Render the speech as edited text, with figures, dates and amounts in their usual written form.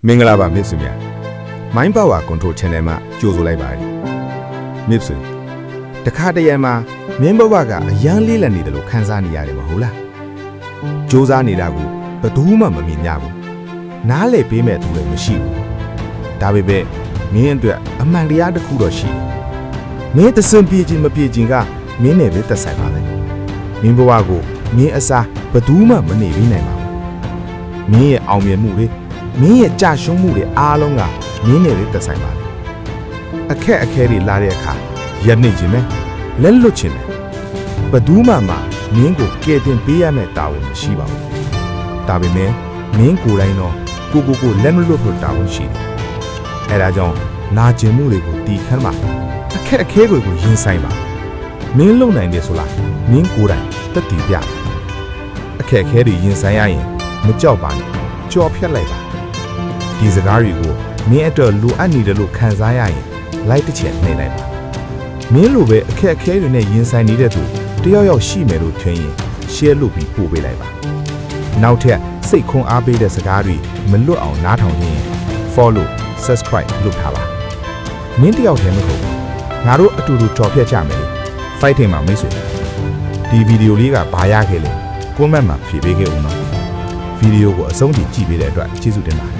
မင်္ဂလာပါမြစ်စုများမိုင်းပါဝါကွန်ထရိုး channel မှာကြိုဆိုလိုက်ပါတယ်မြစ်စုတခါတရံမှာမင်းဘဝကအရန်လေးလက်နေတယ်လို့ခံစားနေရတယ်မဟုတ်လားစူးစမ်းနေတာကိုဘယ်သူမှမမြင်ကြဘူးနားလေပေးမဲ့သူလည်းမရှိဘူးဒါပေမဲ့မင်းအတွက်အမှန်တရားတစ်ခုတော့ရှိတယ်မင်းသစင်ပြေခြင်းမပြေခြင်းကမင်းနဲ့ပဲသက်ဆိုင်ပါလေမင်းဘဝကိုမင်းအစားဘယ်သူမှမနေပြီးနိုင်ပါဘူးမင်းရဲ့အောင်မြင်မှုတွေမင်းရဲ့ကြာရှုံးမှုတွေအားလုံးကမင်းနဲ့ပဲသက်ဆိုင်ပါလေအခက်အခဲတွေလာတဲ့အခါရက်နေခြင်းပဲလက်လွတ်ခြင်းပဲဘယ်သူမှမင်းကိုကယ်တင်ပေးရမယ့်တာဝန်မရှိပါဘူးဒါပေမဲ့မင်းကိုယ်တိုင်တော့ကိုလက်မလွတ်ဖို့တာဝန်ရှိတယ်အဲဒါကြောင့်နာကျင်မှုတွေကိုတီးခမ်းပါအခက်အခဲတွေကိုရင်ဆိုင်ပါမင်းလုံနိုင်တယ်ဆိုလားမင်းကိုယ်တိုင်တက်တည်ပြအခက်အခဲတွေရင်ဆိုင်ရရင်မကြောက်ပါနဲ့ကြော်ဖြတ်လိုက်ပါဒီစကားတွေကိုမင်းအတွက်လိုအပ်နေတယ်လို့ခံစားရရင်လိုက်တစ်ချက်နှိမ့်လိုက်ပါမင်းလိုပဲအခက်အခဲတွေနဲ့ရင်ဆိုင်နေတဲ့သူတယောက်ယောက်ရှိမယ်လို့ထင်ရင် share လုပ်ပြီးပို့ပေးလိုက်ပါနောက်ထပ်စိတ်ခွန်အားပေးတဲ့စကားတွေမလွတ်အောင်နားထောင်ရင် follow subscribe လုပ်ထားပါမင်းတယောက်တည်းမဟုတ်ငါတို့အတူတူကြော်ဖြတ်ကြမယ် fighting မှာမိတ်ဆွေဒီဗီဒီယိုလေးကဘာရခဲ့လဲ comment မှာဖြေပေးခဲ့ဦးနော်ဗီဒီယိုကိုအဆုံးထိကြည့်ပေးတဲ့အတွက်ကျေးဇူးတင်ပါတယ်